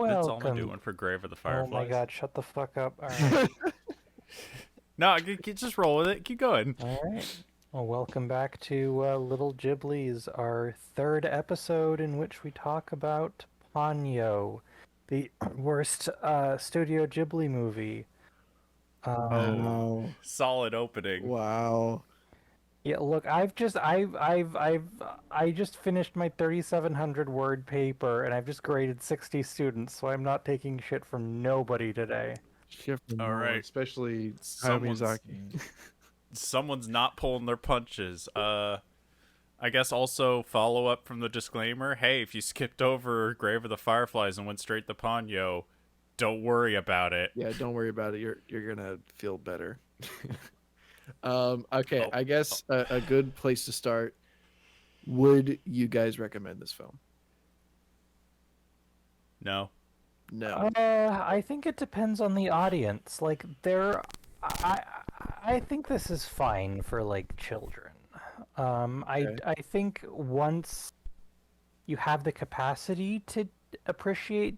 installment Welcome. doing for Grave of the Oh my Fireflies? god, shut the fuck up. Alright. No, just roll with it. Keep going. Alright. Well, welcome back to Little Ghiblis, our third episode in which we talk about Ponyo, the worst Studio Ghibli movie. Oh, Wow. solid opening. Wow. Yeah, look, I just finished my 3,700 word paper and I've just graded 60 students, so I'm not taking shit from nobody today. Shit from All no one, right. especially Hayao Someone's Miyazaki. someone's not pulling their punches. I guess also follow up from the disclaimer. Hey, if you skipped over Grave of the Fireflies and went straight to Ponyo, don't worry about it. Yeah, don't worry about it. You're gonna feel better. Okay, Oh, I guess a good place to start. Would you guys recommend this film? No. No. I think it depends on the audience. Like I I think this is fine for like children. Okay. I think once you have the capacity to appreciate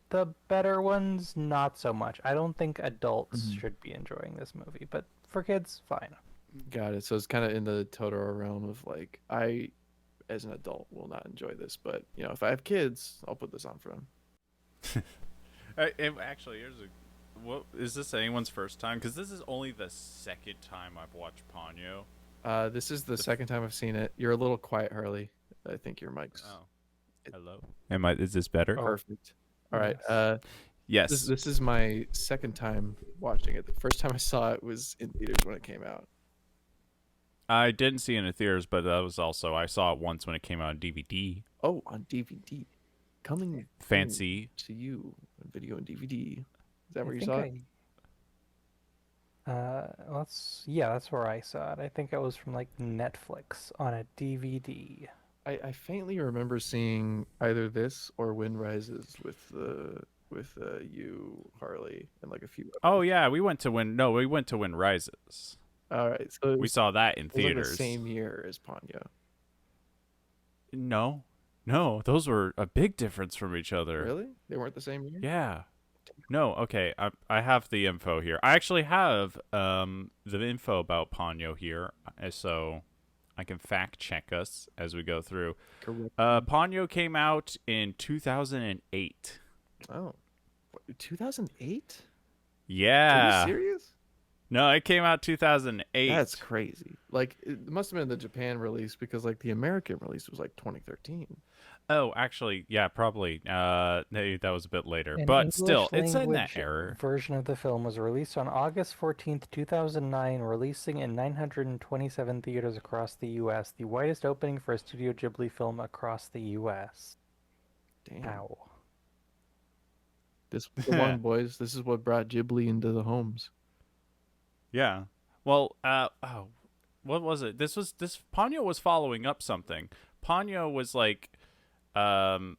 the better ones, not so much. I don't think adults should be enjoying this movie, but for kids, fine. Got it. So it's kind of in the Totoro realm of like I, as an adult, will not enjoy this, but if I have kids, I'll put this on for them. Actually, here's a. What is this anyone's first time? Because this is only the second time I've watched Ponyo. This is the second time I've seen it. You're a little quiet, Harley. I think your mic's Oh, hello. Is this better? perfect. All right. Yes. Yes. This is my second time watching it. The first time I saw it was in theaters when it came out. I didn't see it in the theaters, but that was also I saw it once when it came out on DVD. Oh, on DVD. Coming Fancy. to you on video and DVD. Is that where I you think saw it? that's where I saw it. I think it was from like Netflix on a DVD. I faintly remember seeing either this or Wind Rises with you, Harley, and like a few Oh yeah, we went to Win Rises. All right, so We saw that in it was like theaters. the same year as Ponyo. No, those were a big difference from each other. Really? They weren't the same year? Yeah. No, okay. I have the info here. I actually have the info about Ponyo here, so I can fact check us as we go through. Correct. Ponyo came out in 2008. Oh, 2008? Yeah. Are you serious? No, it came out 2008. That's crazy. Like it must have been the Japan release because like the American release was like 2013. Oh, actually, yeah, probably. That was a bit later, An but still, English it's in that language era. version of the film was released on August 14th, 2009, releasing in 927 theaters across the U.S., the widest opening for a Studio Ghibli film across the U.S. Damn. Ow. This was the one, boys. This is what brought Ghibli into the homes. Yeah. Well, what was it? This Ponyo was following up something. Ponyo was like, what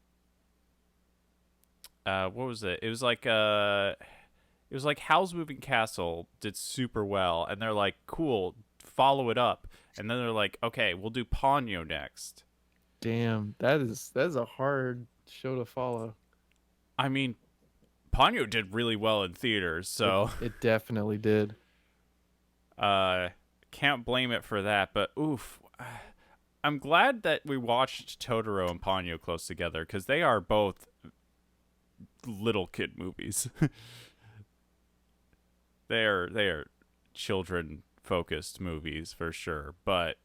was it? It was like Howl's Moving Castle did super well, and they're like, cool, follow it up, and then they're like, okay, we'll do Ponyo next. Damn, that is a hard show to follow. I mean, Ponyo did really well in theaters, so it definitely did. can't blame it for that. But oof, I'm glad that we watched Totoro and Ponyo close together because they are both little kid movies. they are children focused movies for sure. But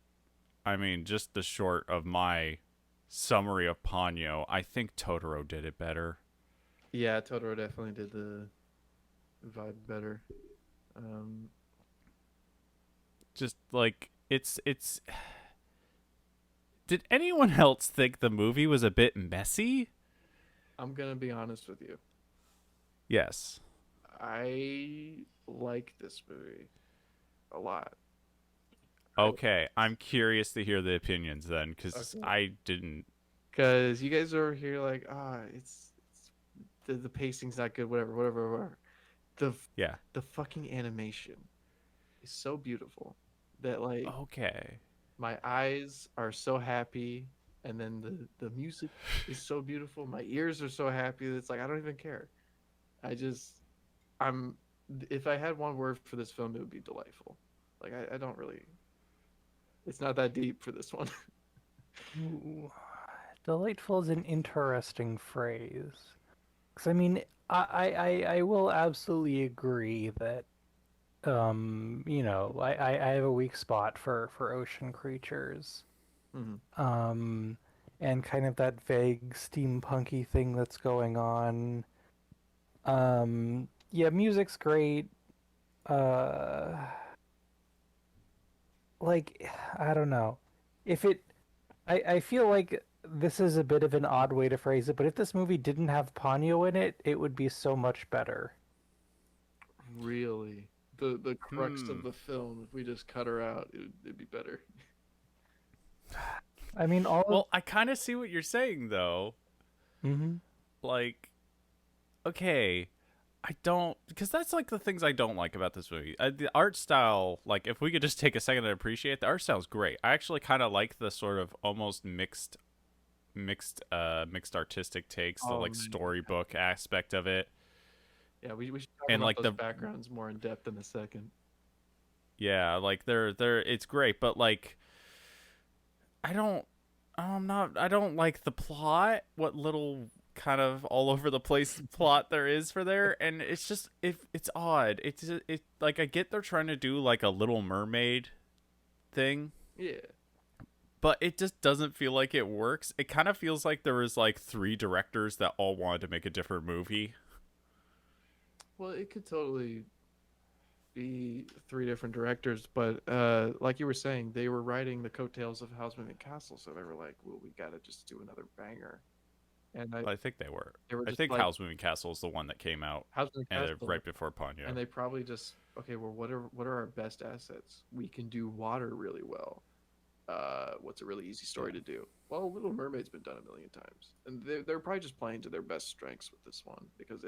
I mean, just the short of my summary of Ponyo, I think Totoro did it better. Yeah, Totoro definitely did the vibe better. Just like it's did anyone else think the movie was a bit messy? I'm gonna be honest with you. Yes. I like this movie a lot. Okay, I'm curious to hear the opinions then, because Okay. I didn't. Because you guys are over here like, it's the pacing's not good, whatever. The fucking animation is so beautiful that like Okay. my eyes are so happy and then the music is so beautiful. My ears are so happy that it's like I don't even care. I just I'm if I had one word for this film, it would be delightful. Like I don't really. It's not that deep for this one. Ooh. Delightful is an interesting phrase. Because I mean, I will absolutely agree that you know, I have a weak spot for ocean creatures. Mm-hmm. And kind of that vague steampunky thing that's going on. Yeah, music's great. Uh, like, I don't know. If it, I feel like this is a bit of an odd way to phrase it, but if this movie didn't have Ponyo in it, it would be so much better. Really, the crux of the film. If we just cut her out, it'd be better. I mean, all of... Well, I kind of see what you're saying, though. Mm-hmm. Like, okay, I don't, because that's like the things I don't like about this movie. The art style, like, if we could just take a second to appreciate it, the art style's great. I actually kind of like the sort of almost mixed artistic takes, the like storybook aspect of it. Yeah, we should talk and about like those the backgrounds more in depth in a second. Yeah, like they're it's great, but like I don't like the plot, what little kind of all over the place plot there is for there, and it's just it's odd. It like I get they're trying to do like a Little Mermaid thing. Yeah. But it just doesn't feel like it works. It kind of feels like there was like 3 directors that all wanted to make a different movie. Well, it could totally be 3 different directors, but like you were saying, they were writing the coattails of Howl's Moving Castle, so they were like, "Well, we gotta just do another banger." And I think they were. I just think like, Howl's Moving Castle is the one that came out Howl's Moving Castle, right before Ponyo. and they probably just, okay, well, what are our best assets? We can do water really well. What's a really easy story to do? Well, Little Mermaid's been done a million times, and they're probably just playing to their best strengths with this one because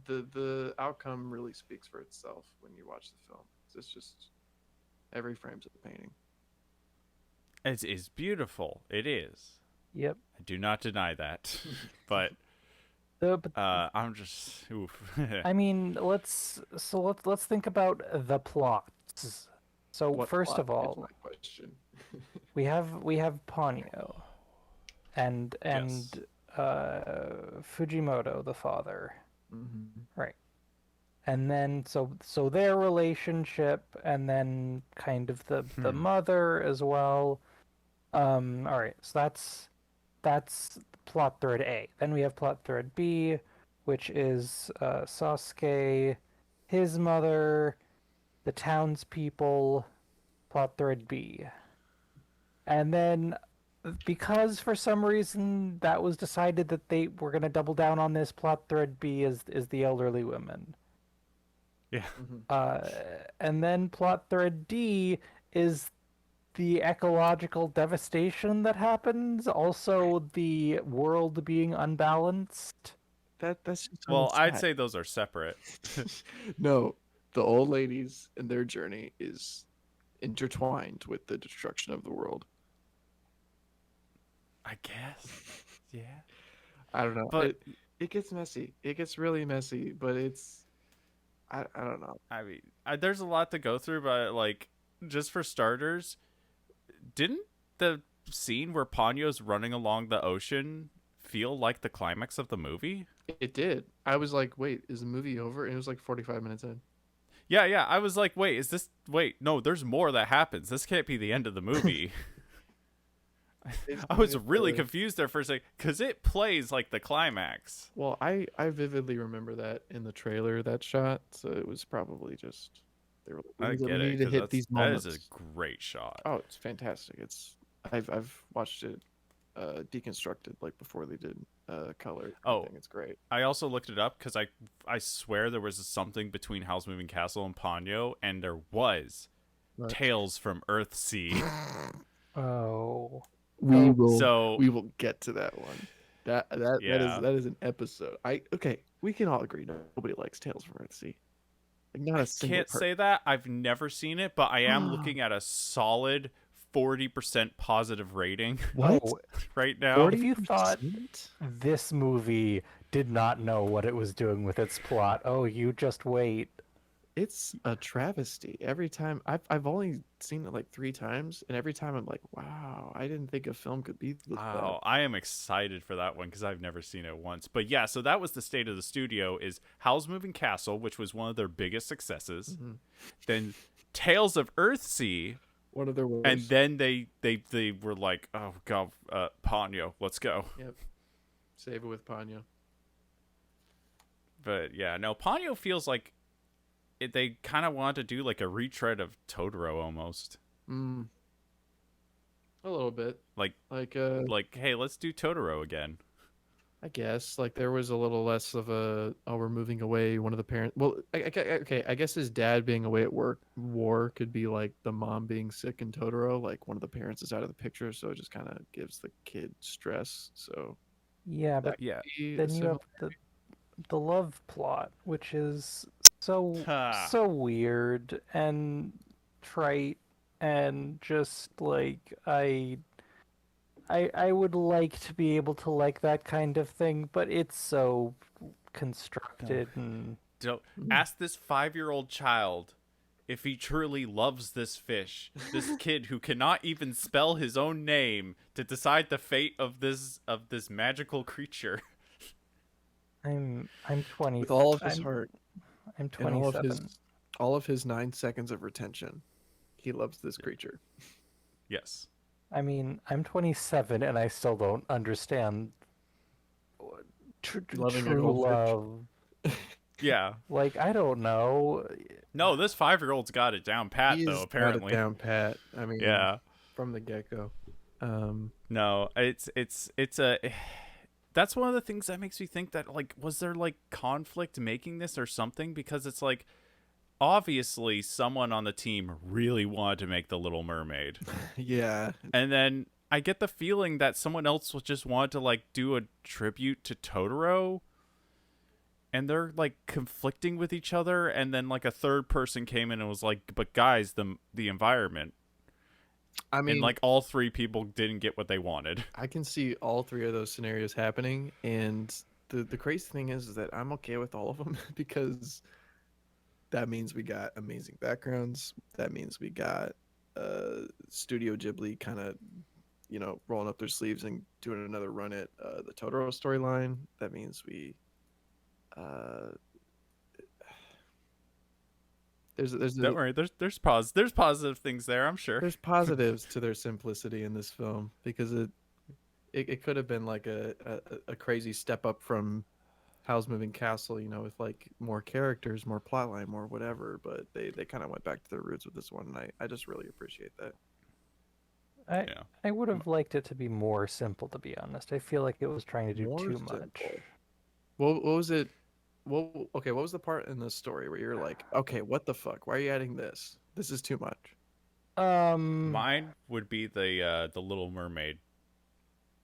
the outcome really speaks for itself when you watch the film. It's just every frame's a painting. It is beautiful. It is. Yep. I do not deny that, but I'm just. Oof. I mean, let's think about the plots. So What first plot of all, is my question. we have Ponyo, and Yes. Fujimoto, the father, Mm-hmm. right? And then so their relationship, and then kind of the mother as well. All right, so that's plot thread A. Then we have plot thread B, which is Sasuke, his mother, the townspeople, plot thread B. And then, because for some reason that was decided that they were going to double down on this, plot thread B is the elderly women. Yeah. And then plot thread D is the ecological devastation that happens, also the world being unbalanced. That's just well, I'd say those are separate. No, the old ladies and their journey is intertwined with the destruction of the world. I guess. Yeah. I don't know. But It gets messy. It gets really messy, but it's I don't know. I mean, there's a lot to go through, but like just for starters, didn't the scene where Ponyo's running along the ocean feel like the climax of the movie? It did. I was like, wait, is the movie over? And it was like 45 minutes in. Yeah. I was like, wait, no, there's more that happens. This can't be the end of the movie. I was really confused there for a second because it plays like the climax. Well, I vividly remember that in the trailer, that shot. So it was probably just they were like, I get we it. need to hit these moments. That is a great shot. Oh, it's fantastic. I've watched it deconstructed like before they did color. Oh, it's great. I also looked it up because I swear there was something between Howl's Moving Castle and Ponyo, and there was Tales from Earthsea. Oh. We will get to that one. That is an episode. We can all agree nobody likes Tales from Earthsea. Like not a single Can't say that. I've never seen it, but I am looking at a solid 40% positive rating What? Oh, right now. if you thought 40%? this movie did not know what it was doing with its plot, oh, you just wait. It's a travesty. Every time I've only seen it like 3 times, and every time I'm like, wow, I didn't think a film could be this Wow, I am excited for that one because I've never seen it once. But yeah, so that was the state of the studio: is Howl's Moving Castle, which was one of their biggest successes. Mhm. Then Tales of Earthsea, One of their worst. and then they were like, oh god, Ponyo, let's go. Yep. Save it with Ponyo. But yeah, no, Ponyo feels like they kind of wanted to do like a retread of Totoro almost. Mm. A little bit. Like, Like hey, let's do Totoro again. I guess like there was a little less of a we're moving away. One of the parents. Well, okay. I guess his dad being away at war could be like the mom being sick in Totoro. Like one of the parents is out of the picture, so it just kind of gives the kid stress. So Yeah, but Yeah. then you have the love plot, which is so Ha. so weird and trite and just like I would like to be able to like that kind of thing, but it's so constructed and Don't ask this 5-year-old child if he truly loves this fish, this kid who cannot even spell his own name, to decide the fate of this magical creature. I'm 20 with all of his I'm, heart I'm and all of 27. all of his 9 seconds of retention, he loves this creature. Yes. I mean, I'm 27 and I still don't understand Loving a true goldfish. love. Yeah. Like, I don't know. No, this 5-year-old's got it down pat He's though, apparently. got it down pat. I mean, Yeah. from the get-go. No, it's a that's one of the things that makes me think that, like, was there like conflict making this or something? Because it's like, obviously someone on the team really wanted to make The Little Mermaid. Yeah. And then I get the feeling that someone else was just wanted to like do a tribute to Totoro, and they're like conflicting with each other, and then like a third person came in and was like, but guys, the environment. I mean, And like all 3 people didn't get what they wanted. I can see all 3 of those scenarios happening, and the crazy thing is that I'm okay with all of them because that means we got amazing backgrounds. That means we got Studio Ghibli kind of, rolling up their sleeves and doing another run at the Totoro storyline. That means we Don't worry, there's positive things there, I'm sure. there's positives to their simplicity in this film because it could have been like a crazy step up from Howl's Moving Castle, with like more characters, more plotline, more whatever, but they kind of went back to their roots with this one, and I just really appreciate that. Yeah. I would have liked it to be more simple, to be honest. I feel like it was trying to do More too simple. much. What was it? What was the part in the story where you're like, okay, what the fuck? Why are you adding this? This is too much. Mine would be the Little Mermaid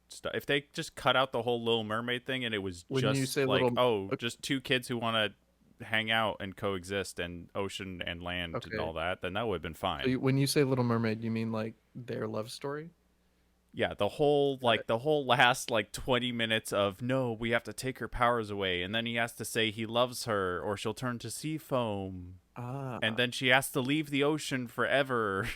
stuff. If they just cut out the whole Little Mermaid thing and it was When you just say like, little- just 2 kids who want to hang out and coexist and ocean and land Okay. and all that, then that would have been fine. So when you say Little Mermaid, you mean like their love story? Yeah, the whole last like 20 minutes of, no, we have to take her powers away, and then he has to say he loves her or she'll turn to sea foam, and then she has to leave the ocean forever.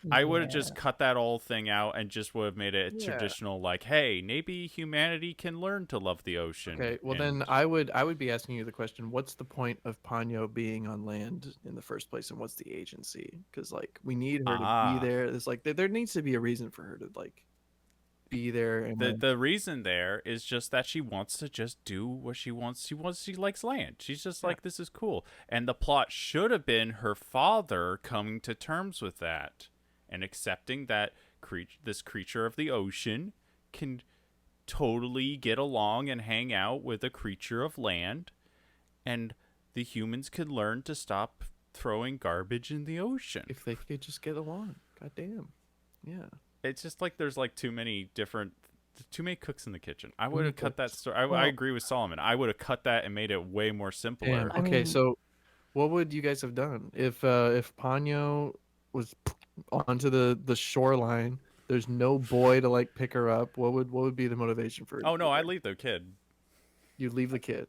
I would have just cut that whole thing out and just would have made it a Yeah. traditional, like, hey, maybe humanity can learn to love the ocean. Okay, well and- then I would be asking you the question: what's the point of Ponyo being on land in the first place, and what's the agency? Because like we need her to be there. It's like there needs to be a reason for her to like be there. And the reason there is just that she wants to just do what she wants. She likes land. She's just like, this is cool. And the plot should have been her father coming to terms with that and accepting that this creature of the ocean can totally get along and hang out with a creature of land, and the humans could learn to stop throwing garbage in the ocean. if they could just get along, goddamn, yeah. It's just like there's like too many cooks in the kitchen. I would many have cut that cooks. story. I Well- agree with Solomon. I would have cut that and made it way more simpler. Damn. I Okay, mean- so what would you guys have done if Ponyo was onto the shoreline. There's no boy to like pick her up. What would be the motivation for her? Oh to no, be I there? leave the kid. You'd leave the kid.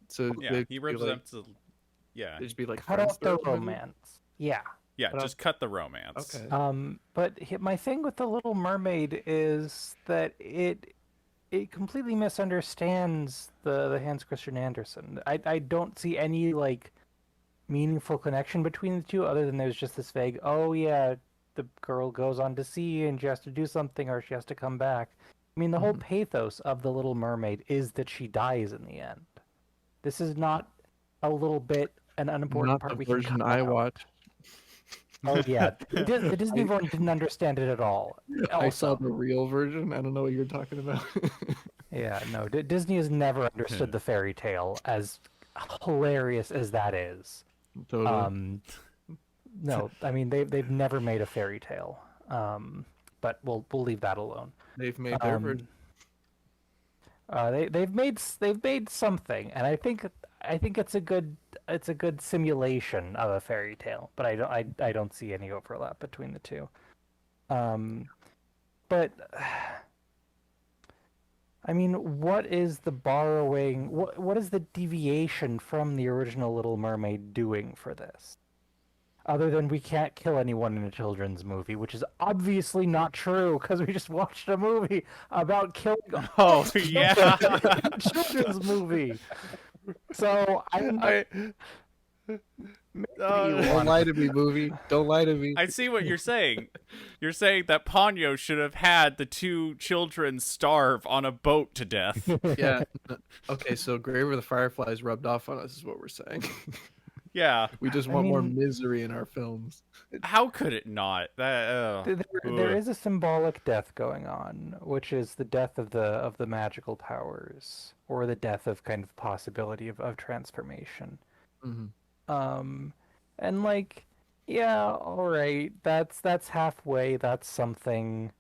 So Yeah, they'd he be like, represents. Yeah, they'd just be like Cut friends out the throughout movie? romance. Yeah. yeah. But Just cut the romance. Okay. But my thing with the Little Mermaid is that it completely misunderstands the Hans Christian Andersen. I don't see any like meaningful connection between the two other than there's just this vague, oh yeah, the girl goes on to sea and she has to do something or she has to come back. I mean, the whole pathos of the Little Mermaid is that she dies in the end. This is not a little bit an unimportant Not part the we can version cut I out. watched. Oh yeah, the Disney I, version didn't understand it at all. I saw Also, the real version. I don't know what you're talking about. yeah, no, Disney has never understood the fairy tale, as hilarious as that is. Totally. No, I mean they've never made a fairy tale. But we'll leave that alone. They've made their version. They've made something, and I think it's a good simulation of a fairy tale, but I don't see any overlap between the two. But I mean, what is the borrowing? What is the deviation from the original Little Mermaid doing for this? Other than we can't kill anyone in a children's movie, which is obviously not true because we just watched a movie about killing Oh yeah. in a children's movie. So Don't lie to me, movie. Don't lie to me. I see what you're saying. You're saying that Ponyo should have had the two children starve on a boat to death. Yeah. Okay, so Grave of the Fireflies rubbed off on us is what we're saying. Yeah. We just want more misery in our films. How could it not? There is a symbolic death going on, which is the death of the magical powers, or the death of kind of possibility of transformation. And like, yeah, all right, that's halfway. That's something.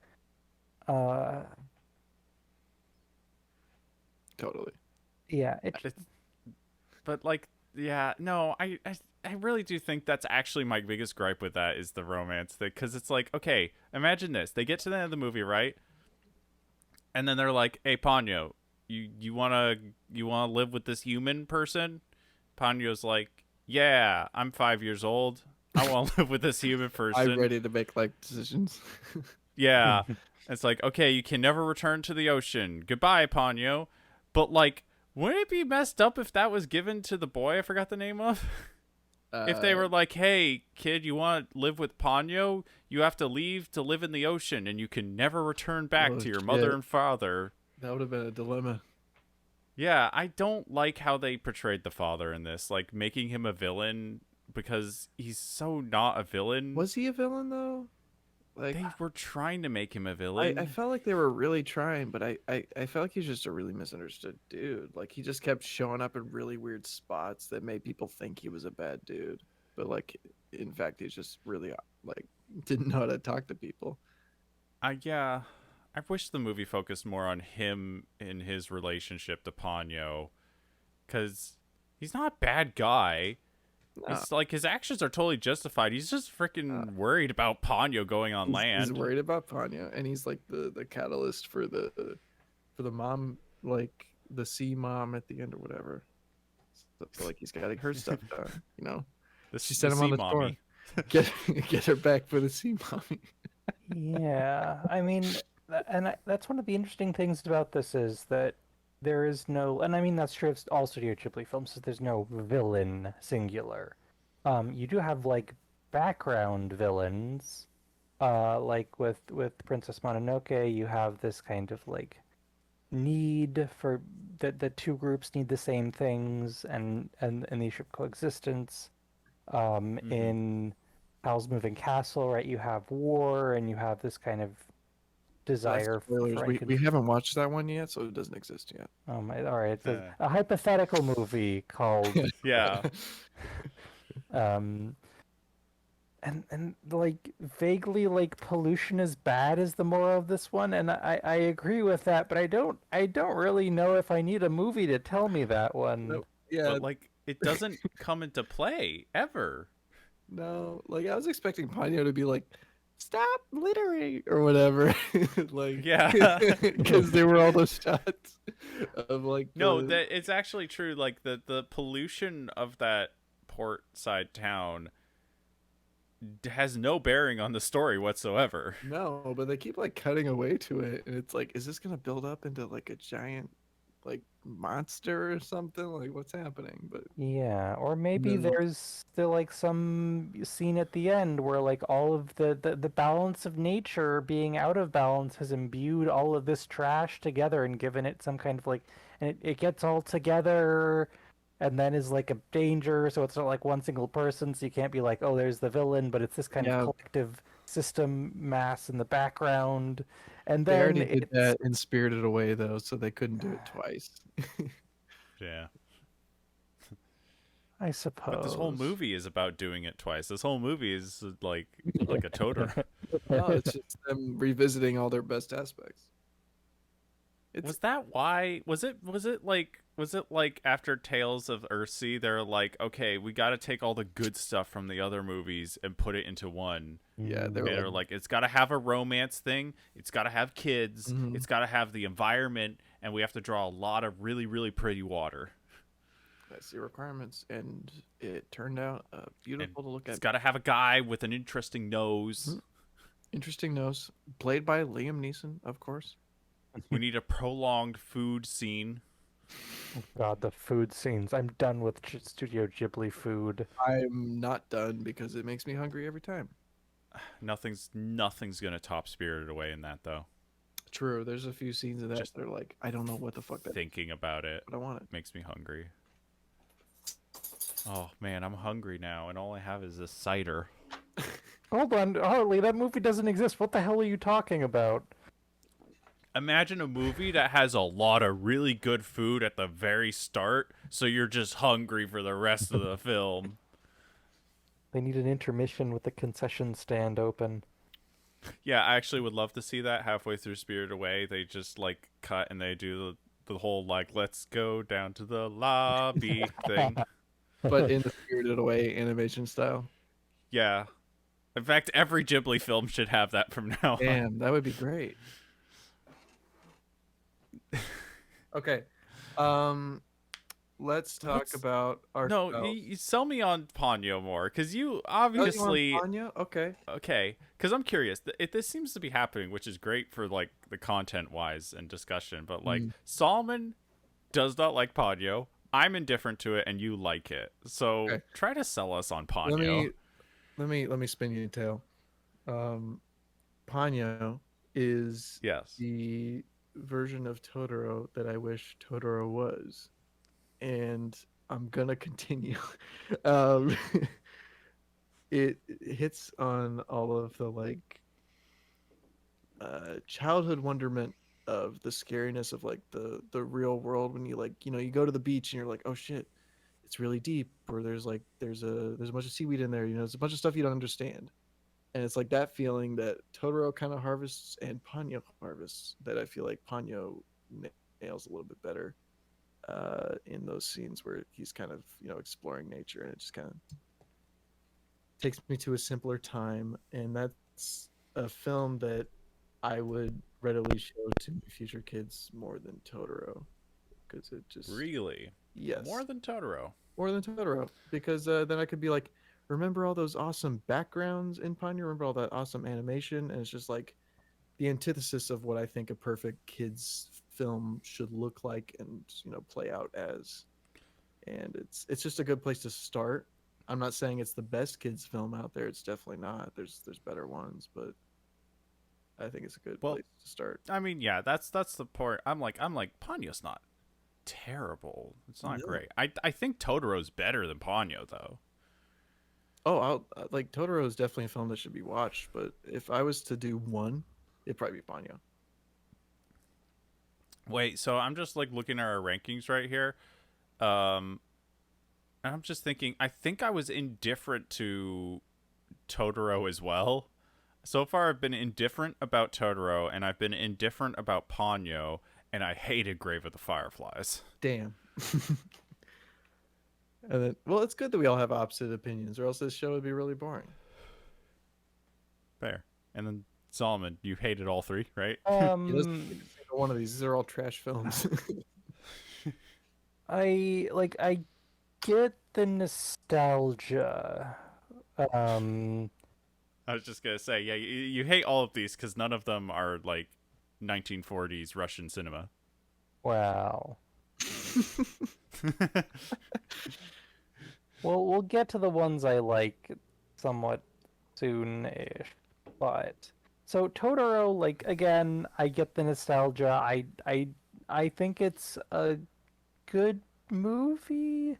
Totally. Yeah, but like, yeah, no, I really do think that's actually my biggest gripe with that is the romance thing, because it's like, okay, imagine this: they get to the end of the movie, right, and then they're like, "Hey, Ponyo, you wanna live with this human person?" Ponyo's like, "Yeah, I'm 5 years old. I want to live with this human person. I'm ready to make life decisions." Yeah. It's like, okay, you can never return to the ocean. Goodbye, Ponyo. But like, wouldn't it be messed up if that was given to the boy I forgot the name of? If they were like, hey, kid, you want to live with Ponyo? You have to leave to live in the ocean, and you can never return back to your mother and father. That would have been a dilemma. Yeah, I don't like how they portrayed the father in this, like making him a villain, because he's so not a villain. Was he a villain though? Like, they were trying to make him a villain. I felt like they were really trying, but I felt like he's just a really misunderstood dude. Like, he just kept showing up in really weird spots that made people think he was a bad dude. But like, in fact, he's just really like didn't know how to talk to people. Yeah, I wish the movie focused more on him and his relationship to Ponyo, because he's not a bad guy. No. It's like his actions are totally justified. He's just freaking worried about Ponyo going on land. He's worried about Ponyo, and he's like the catalyst for the mom, like the sea mom at the end or whatever. So, like, he's got her stuff done, you know. She sent him on the tour. Get her back for the sea mommy. Yeah, I mean, that's one of the interesting things about this is that there is no, and I mean that's true of all Studio Ghibli films, is there's no villain singular. You do have like background villains, like with Princess Mononoke, you have this kind of like need for that the two groups need the same things and they should coexistence. In Howl's Moving Castle, right, you have war and you have this kind of desire for we haven't watched that one yet, so it doesn't exist yet. Oh my! All right, it's a hypothetical movie called Yeah. and like vaguely like pollution is bad is the moral of this one, and I agree with that, but I don't really know if I need a movie to tell me that one. No, yeah, But like, it doesn't come into play ever. No, like I was expecting Ponyo to be like, "Stop littering" or whatever, like, Yeah. because there were all those shots of like No, the that it's actually true. Like the pollution of that port side town has no bearing on the story whatsoever. no, but they keep like cutting away to it, and it's like, is this gonna build up into like a giant like monster or something? Like, what's happening? But Yeah, or maybe no, there's still like some scene at the end where like all of the balance of nature being out of balance has imbued all of this trash together and given it some kind of like, and it gets all together and then is like a danger, so it's not like one single person, so you can't be like, oh, there's the villain, but it's this kind of yeah, collective system mass in the background. And they then already did it's, that in Spirited Away though, so they couldn't do it twice. Yeah. I But this whole suppose. movie is about doing it twice. This whole movie is like a Totoro. No, it's just them revisiting all their best aspects. It's Was that why? Was it like after Tales of Earthsea, they're like, okay, we got to take all the good stuff from the other movies and put it into one. yeah, they And were they're like, it's got to have a romance thing. It's got to have kids. mhm. It's got to have the environment, and we have to draw a lot of really, really pretty water. That's the requirements, and it turned out And beautiful to look it's at. got to have a guy with an interesting nose. Mhm. Interesting nose, played by Liam Neeson, of course. We need a prolonged food scene. God, the food scenes. I'm done with Studio Ghibli food. I'm not done because it makes me hungry every time. Nothing's gonna top Spirited Away in that though. True, there's a few scenes of that Just that are like, I don't know what the fuck that, thinking about it but I want it. makes me hungry. Oh man, I'm hungry now, and all I have is this cider. Hold on, Harley, that movie doesn't exist. What the hell are you talking about? Imagine a movie that has a lot of really good food at the very start, so you're just hungry for the rest of the film. They need an intermission with the concession stand open. Yeah, I actually would love to see that halfway through Spirited Away. They just like cut and they do the whole like let's go down to the lobby thing. But in the Spirited Away animation style. Yeah. In fact, every Ghibli film should have that from now on. Damn, that would be great. Okay, um, let's talk Let's- about No, ourselves. you sell me on Ponyo more, because you Oh, you want obviously Ponyo? Okay. okay. Because I'm curious. This seems to be happening, which is great for like the content wise and discussion. But like Solomon does not like Ponyo. I'm indifferent to it, and you like it. So Okay. try to sell us on Let Ponyo. me let me spin you a tale. Ponyo is Yes. the version of Totoro that I wish Totoro was, and I'm gonna continue. um, it hits on all of the like childhood wonderment of the scariness of like the real world when you like you go to the beach and you're like, oh shit, it's really deep, or there's a bunch of seaweed in there, there's a bunch of stuff you don't understand, and it's like that feeling that Totoro kind of harvests and Ponyo harvests that I feel like Ponyo nails a little bit better in those scenes where he's kind of exploring nature, and it just kind of takes me to a simpler time, and that's a film that I would readily show to my future kids more than Totoro, because it just Really? yes More than Totoro. more than Totoro, because then I could be like, remember all those awesome backgrounds in Ponyo, remember all that awesome animation, and it's just like the antithesis of what I think a perfect kids film should look like and play out as, and it's just a good place to start. I'm not saying it's the best kids film out there. It's definitely not. There's better ones, but I think it's a good Well, place to start. I mean, yeah, that's the part. I'm like Ponyo's not terrible. It's not No. great. I think Totoro's better than Ponyo though. Oh, I'll like Totoro is definitely a film that should be watched, but if I was to do one, it'd probably be Ponyo. Wait, so I'm just like looking at our rankings right here. Um and I'm just thinking I think I was indifferent to Totoro as well. So far I've been indifferent about Totoro and I've been indifferent about Ponyo and I hated Grave of the Fireflies. Damn. And then, well, it's good that we all have opposite opinions, or else this show would be really boring. Fair. And then Solomon, you hated all three, right? He doesn't like a single one of these. These are all trash films. I get the nostalgia. Um, I was just gonna say, yeah, you hate all of these because none of them are like 1940s Russian cinema. wow. Well, we'll get to the ones I like somewhat soon-ish. But so Totoro, like again, I get the nostalgia. I think it's a good movie.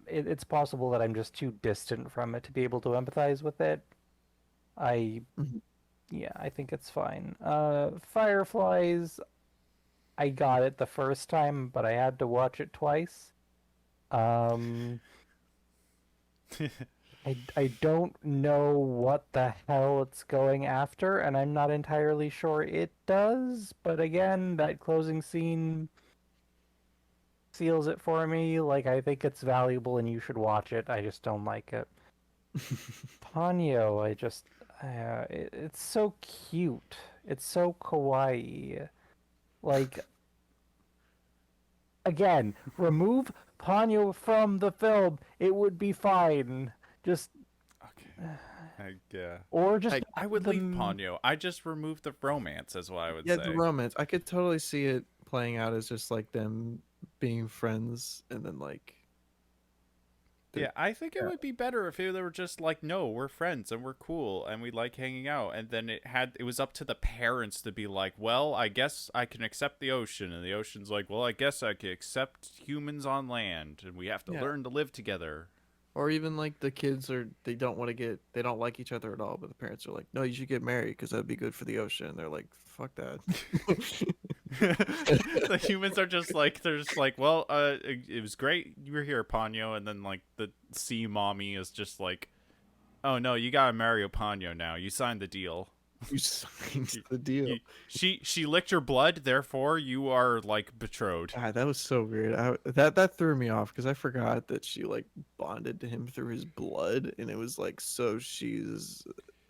It's possible that I'm just too distant from it to be able to empathize with it. I Mhm. Yeah, I think it's fine. Fireflies, I got it the first time, but I had to watch it twice. Um, I don't know what the hell it's going after, and I'm not entirely sure it does. But again, that closing scene seals it for me. Like, I think it's valuable and you should watch it. I just don't like it. Ponyo, it's so cute. It's so kawaii. Like, again, remove Ponyo from the film. It would be fine. Just, Okay. Yeah. or just I would the leave Ponyo. I just removed the romance, is what I would Yeah, say. the romance. I could totally see it playing out as just like them being friends, and then like, Yeah, I think it yeah. would be better if they were just like, no, we're friends and we're cool and we like hanging out, and then it was up to the parents to be like, well, I guess I can accept the ocean, and the ocean's like, well, I guess I can accept humans on land, and we have to Yeah. learn to live together. Or even like the kids they don't want to they don't like each other at all, but the parents are like, no, you should get married because that'd be good for the ocean. And they're like, fuck that. The humans are just like, they're just like, well, it was great you were here, Ponyo, and then like the sea mommy is just like, oh no, you gotta marry a Ponyo now. You signed the deal. You signed the deal. She licked your blood, therefore you are like betrothed. God, that was so weird. That threw me off because I forgot that she like bonded to him through his blood, and it was like, so she's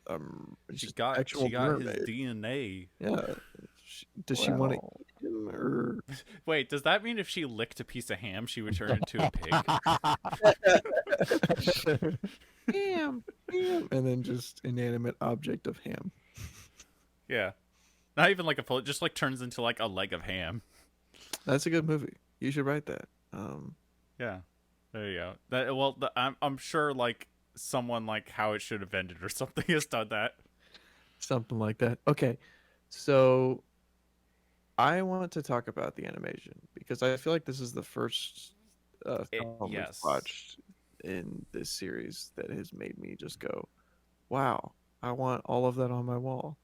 She just got actual his mermaid. DNA. Yeah. Does she want to well. eat him or? Wait, does that mean if she licked a piece of ham, she would turn into a pig? Ham, ham, and then just inanimate object of ham. Yeah, not even like a full. It just like turns into like a leg of ham. That's a good movie. You should write that. Yeah, there you go. I'm sure like someone like How It Should Have Ended or something has done that. Something like that. Okay, so I want to talk about the animation because I feel like this is the first film we've Yes. watched in this series that has made me just go, "Wow, I want all of that on my wall."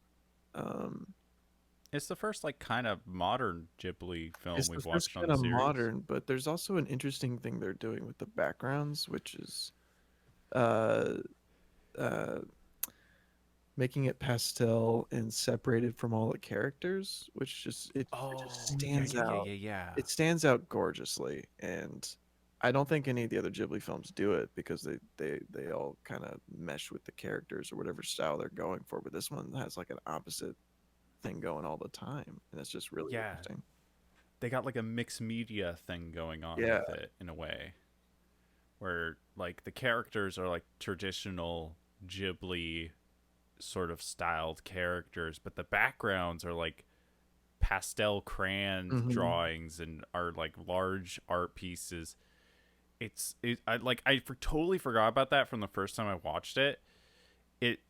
It's the first like kind of modern Ghibli film It's the we've first watched on kind the of series. modern, but there's also an interesting thing they're doing with the backgrounds, which is uh, uh, making it pastel and separated from all the characters, which it just stands out. Yeah. It stands out gorgeously, and I don't think any of the other Ghibli films do it because they all kind of mesh with the characters or whatever style they're going for. But this one has like an opposite thing going all the time, and it's just really Yeah. interesting. They got like a mixed media thing going on Yeah. with it in a way, where like the characters are like traditional Ghibli sort of styled characters, but the backgrounds are like pastel crayon Mhm. drawings and are like large art pieces. I totally forgot about that from the first time I watched it. It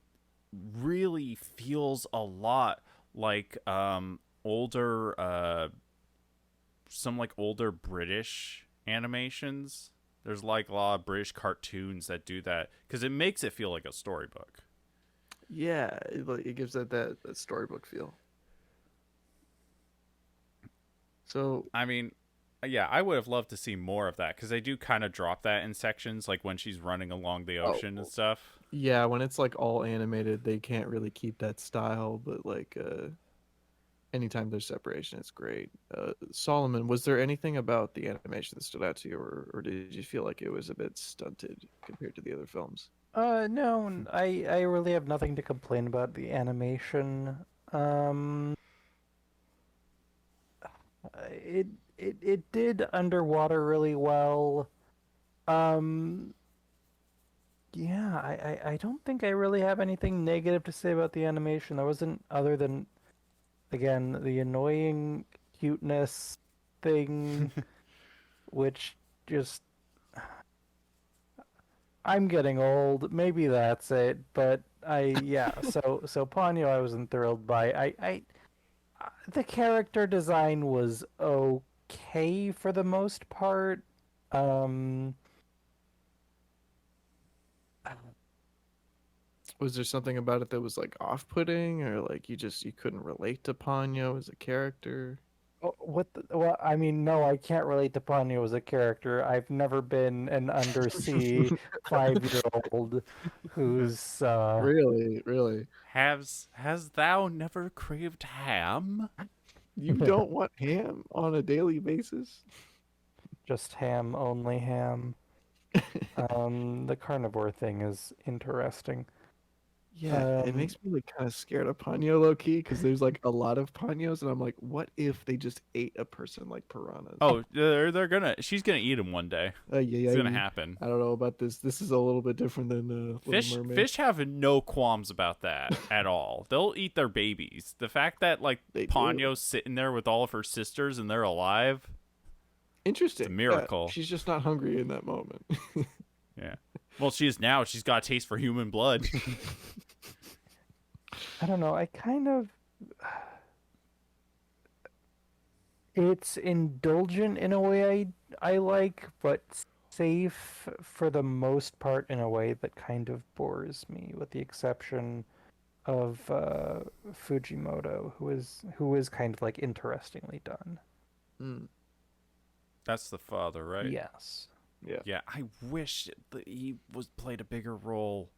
really feels a lot like older some like older British animations. There's like a lot of British cartoons that do that because it makes it feel like a storybook. Yeah, it gives that storybook feel. So I mean, yeah, I would have loved to see more of that because they do kind of drop that in sections, like when she's running along the ocean and stuff. yeah, when it's like all animated, they can't really keep that style, but like anytime there's separation, it's great. Solomon, was there anything about the animation that stood out to you, or did you feel like it was a bit stunted compared to the other films? No, I really have nothing to complain about the animation. Um, it it did underwater really well. Um, yeah, I don't think I really have anything negative to say about the animation. There wasn't other than again the annoying cuteness thing, which just I'm getting old. Maybe that's it. But so Ponyo I wasn't thrilled by. The character design was okay for the most part. Um, Was there something about it that was like off-putting, or like you couldn't relate to Ponyo as a character? well, I mean, no, I can't relate to Ponyo as a character. I've never been an undersea 5-year-old who's Really, really, Has thou never craved ham? you don't want ham on a daily basis? just ham, only ham. The carnivore thing is interesting. Yeah, it Um, makes me like kind of scared of Ponyo low key because there's like a lot of Ponyos, and I'm like, what if they just ate a person like piranhas? Oh, she's gonna eat him one day. Yeah, It's gonna happen. I don't know about this. This is a little bit different than Little Mermaid. Fish have no qualms about that at all. They'll eat their babies. The fact that like They do. Ponyo's sitting there with all of her sisters and they're alive, Interesting. it's a miracle. She's just not hungry in that moment. yeah. Well, she is now. She's got a taste for human blood. I don't know. I kind of it's indulgent in a way I like, but safe for the most part in a way that kind of bores me, with the exception of Fujimoto, who is kind of like interestingly done. Mm, That's the father, right? Yes. yeah, Yeah. I wish that he was played a bigger role.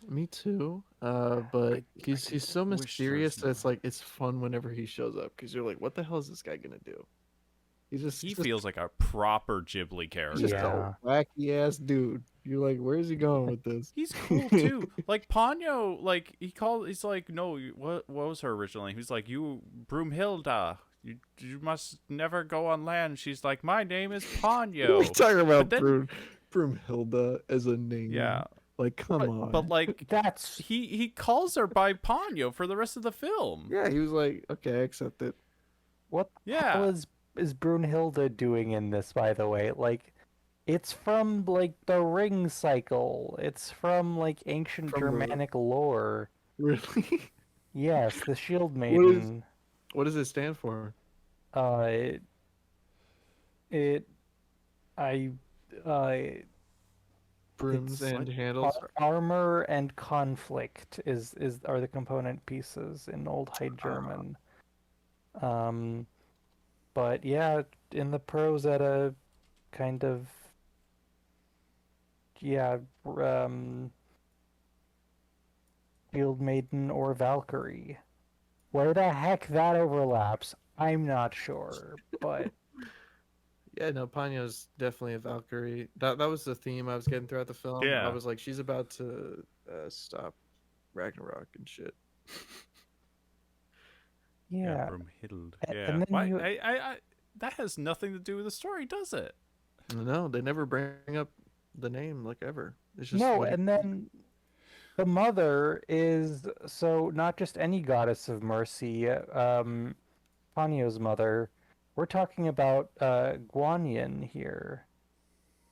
me too. But he's so wish there mysterious was that it's like it's fun whenever he shows up because you're like, what the hell is this guy gonna do? He He's feels like a proper Ghibli just character. Yeah. a wacky ass dude. You're like, where's he going with this? He's cool too. Like Ponyo, like he's like, no, what was her originally? He's like, you Broomhilda. You must never go on land. She's like, my name is Ponyo. We're talking about But then- Broomhilda as a name. Yeah. Like, come on. But like That's he calls her by Ponyo for the rest of the film. yeah, he was like, okay, I accept it. what the Yeah. hell is Brunhilde doing in this, by the way? Like, it's from like the Ring cycle. It's from like ancient From the- Germanic lore. Really? Yes, the Shield What is- Maiden. What does it stand for? Uh, it, I, uh, Brooms it's and like handles. armor and conflict are the component pieces in Old High Ah. German. But yeah, in the Prozetta, kind of, yeah, Shield Maiden or Valkyrie. Where the heck that overlaps, I'm not sure, but Yeah, no, Ponyo's definitely a Valkyrie. That was the theme I was getting throughout the film. Yeah. I was like, she's about to stop Ragnarok and shit. yeah. Broomhilde. A- Yeah. and then Why? you- I that has nothing to do with the story, does it? No, they never bring up the name like ever. It's just No, what he- and then the mother is so not just any goddess of mercy, Ponyo's mother. We're talking about Guanyin here,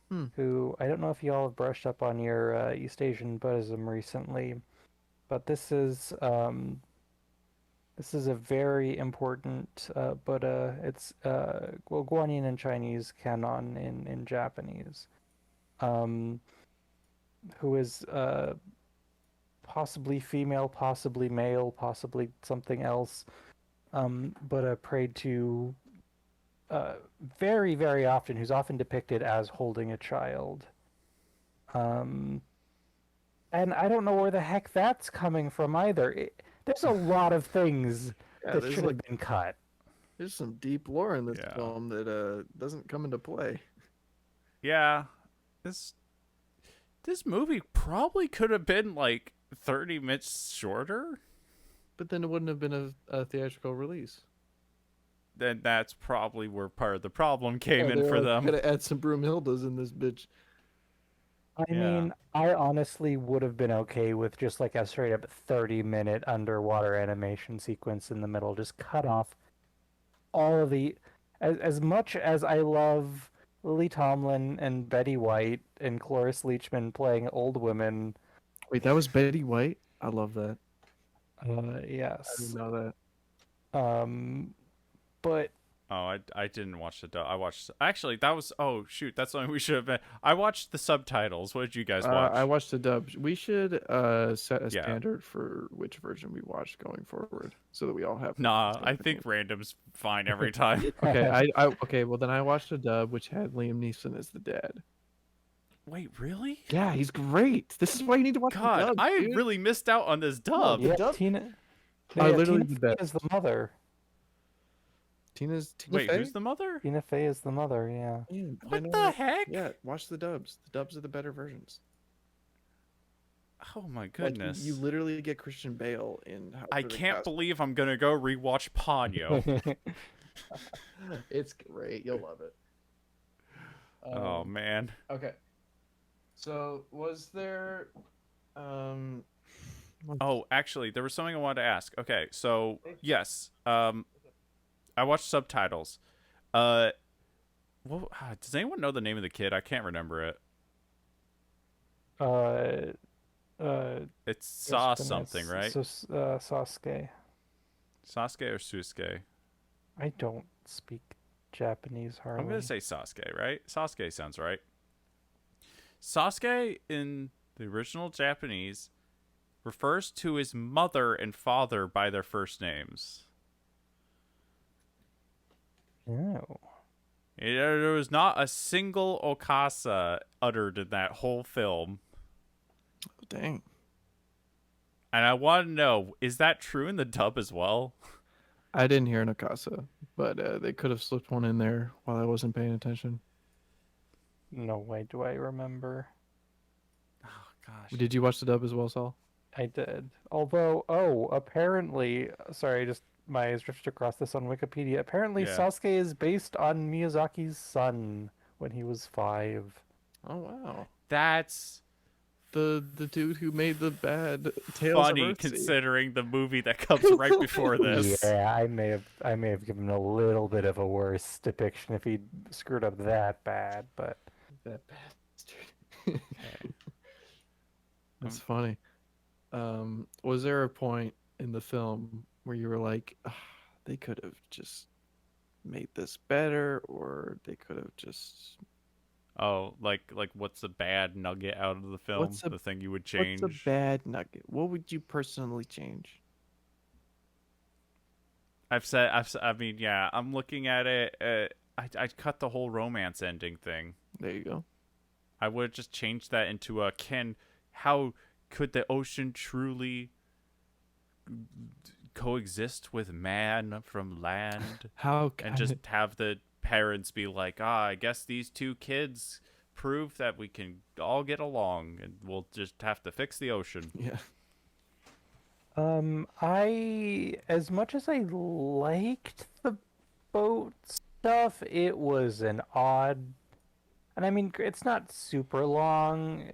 Hmm. who I don't know if you all have brushed up on your East Asian Buddhism recently, but this is a very important Buddha. It's well, Guanyin in Chinese, Canon in Japanese, who is possibly female, possibly male, possibly something else. Buddha prayed to very, very often, who's often depicted as holding a child. And I don't know where the heck that's coming from either. There's a lot of things Yeah, That there's should like have been cut. there's some deep lore in this Yeah. film that doesn't come into play. Yeah, this movie probably could have been like 30 minutes shorter. But then it wouldn't have been a theatrical release. Then that's probably where part of the problem came Yeah, in for them. Gotta add some Broomhildas in this bitch. I Yeah. mean, I honestly would have been okay with just like a straight up 30-minute underwater animation sequence in the middle. Just cut off all of the. As much as I love Lily Tomlin and Betty White and Cloris Leachman playing old women, Wait, that was Betty White? I love that. I yes. didn't know that. But Oh, I didn't watch the dub. I watched actually that was oh shoot that's something we should have been. I watched the subtitles. What did you guys watch? I watched the dub. We should set a Yeah. standard for which version we watch going forward, so that we all have. Nah, stuff I in think here. random's fine every time. Okay, okay. Well, then I watched a dub which had Liam Neeson as the dad. Wait, really? Yeah, he's great. This is why you need to watch the God, dub. I dude. really missed out on this dub. the yeah, dub- Tina. I Yeah, literally Tina did that. Fey is the mother. Tina Wait, Fey? who's the mother? Tina Fey is the mother. Yeah. Man, I What know the that. heck? Yeah, watch the dubs. The dubs are the better versions. Oh my Like, goodness. you literally get Christian Bale in. I can't believe I'm gonna go rewatch Ponyo. It's great. You'll love it. Oh man. Okay. So was there Oh, actually, there was something I wanted to ask. Okay, so yes, I watched subtitles. Well, does anyone know the name of the kid? I can't remember it. It's Sauce goodness. something, right? So, Sasuke. Sasuke or Susuke? I don't speak Japanese hardly. I'm gonna say Sasuke, right? Sasuke sounds right. Sasuke in the original Japanese refers to his mother and father by their first names. Oh. There was not a single Okasa uttered in that whole film. dang. And I want to know, is that true in the dub as well? I didn't hear Nakasa, but they could have slipped one in there while I wasn't paying attention. No way do I remember. Oh, gosh. Did you watch the dub as well, Saul? I did. Although, apparently, sorry, just my eyes drifted across this on Wikipedia. Apparently, Yeah. Sasuke is based on Miyazaki's son when he was 5. Oh wow. That's The dude who made the bad Tales funny of Earthsea. considering the movie that comes right before this. Yeah, I may have given a little bit of a worse depiction if he screwed up that bad, but That bastard. That's funny. Was there a point in the film where you were like, they could have just made this better, or they could have just Oh, like what's a bad nugget out of the film? What's a- The thing you would change? What's a bad nugget? What would you personally change? I mean, yeah, I'm looking at it. I'd cut the whole romance ending thing. There you go. I would have just changed that into a how could the ocean truly coexist with man from land? How And just have the parents be like, I guess these two kids prove that we can all get along and we'll just have to fix the ocean. yeah. I, as much as I liked the boat stuff, it was an odd, and I mean, it's not super long.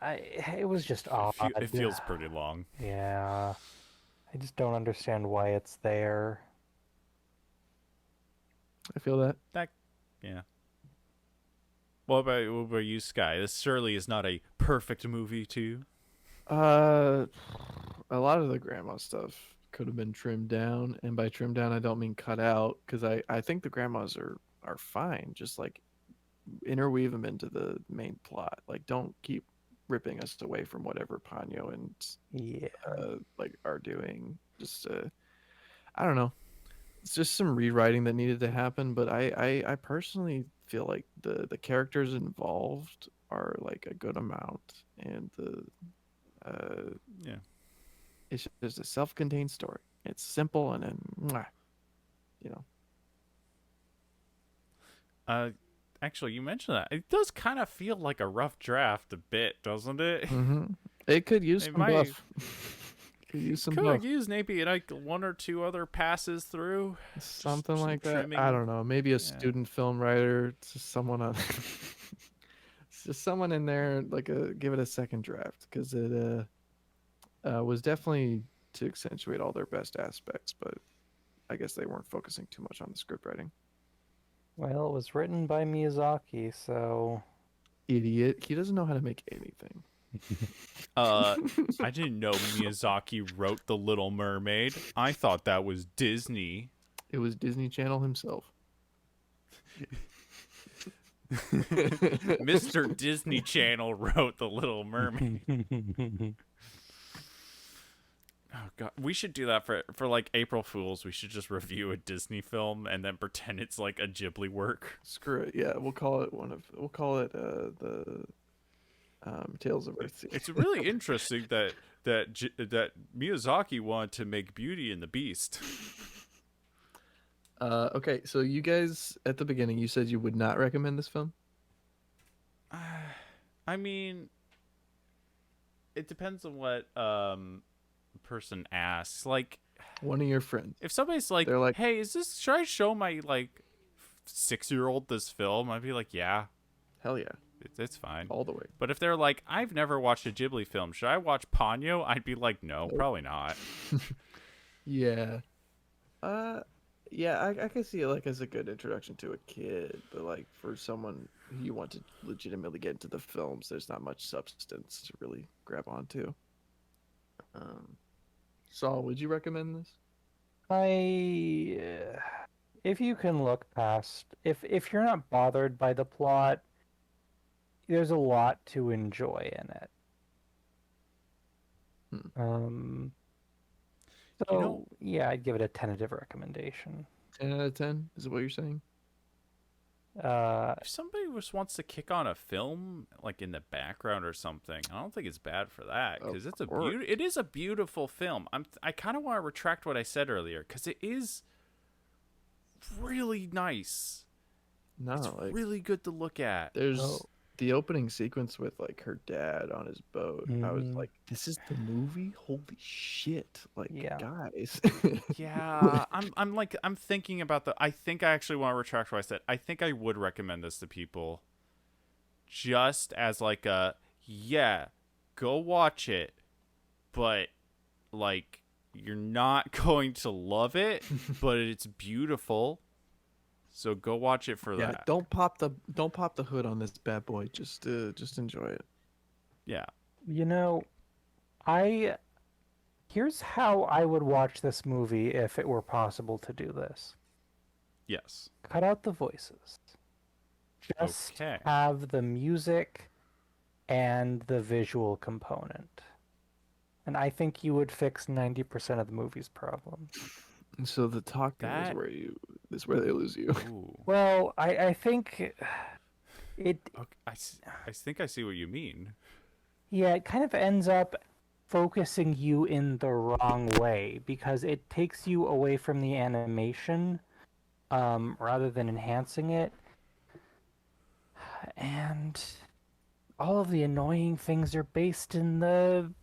It was just odd. It feels pretty long. Yeah. I just don't understand why it's there. I feel that. Yeah. What about you, Sky? This surely is not a perfect movie, too. A lot of the grandma stuff could have been trimmed down, and by trimmed down, I don't mean cut out, because I think the grandmas are fine. Just like interweave them into the main plot. Like, don't keep ripping us away from whatever Ponyo and Yeah. like are doing. Just I don't know. It's just some rewriting that needed to happen, but I personally feel like the characters involved are like a good amount, and Yeah. it's just a self-contained story, It's simple and then, mwah, you know. Uh, actually, you mentioned that. It does kind of feel like a rough draft a bit, doesn't it? It could use It some might buff. Could use some could buff. use maybe like one or two other passes through. Something Just some like that. trimming. I don't know. Maybe a Yeah. student film writer, just someone on, just someone in there, like give it a second draft because it was definitely to accentuate all their best aspects, but I guess they weren't focusing too much on the script writing. Well, it was written by Miyazaki, so Idiot. He doesn't know how to make anything. I didn't know Miyazaki wrote The Little Mermaid. I thought that was Disney. It was Disney Channel himself. Mr. Disney Channel wrote The Little Mermaid. Oh god, we should do that for like April Fools. We should just review a Disney film and then pretend it's like a Ghibli work. Screw it. Yeah, we'll call it the Tales of Earthsea. It's really interesting that Miyazaki wanted to make Beauty and the Beast. Okay, so you guys at the beginning you said you would not recommend this film. I mean, it depends on what person asks. Like, One of your friends. if somebody's like, They're like- "Hey, should I show my like 6-year-old this film?" I'd be like, "Yeah, Hell yeah, it's fine." all the way. But if they're like, "I've never watched a Ghibli film. Should I watch Ponyo?" I'd be like, "No, probably not." Yeah. Yeah, I can see it like as a good introduction to a kid, but like for someone who you want to legitimately get into the films, there's not much substance to really grab onto. Saul, would you recommend this? If you can look past, if you're not bothered by the plot, there's a lot to enjoy in it. So You know- yeah, I'd give it a tentative recommendation. 10 out of 10? Is it what you're saying? If somebody just wants to kick on a film like in the background or something, I don't think it's bad for that because Of it's a course. it is a beautiful film. I kind of want to retract what I said earlier because it is really nice. No, It's like really good to look at. there's Oh. the opening sequence with like her dad on his boat. I was Mhm. like, this is the movie? Holy shit. Like, Yeah. guys. Yeah, I'm thinking about I think I actually want to retract what I said. I think I would recommend this to people just as like yeah, go watch it, but like you're not going to love it, but it's beautiful. So go watch it for Yeah, that. don't pop the hood on this bad boy. Just enjoy it. Yeah. You know, here's how I would watch this movie if it were possible to do this. Yes. Cut out the voices. Just Okay. have the music and the visual component. And I think you would fix 90% of the movie's problem. And so the talking That- is where they lose you. Ooh. Well, I think it Okay. I think I see what you mean. yeah, it kind of ends up focusing you in the wrong way because it takes you away from the animation rather than enhancing it. And all of the annoying things are based in the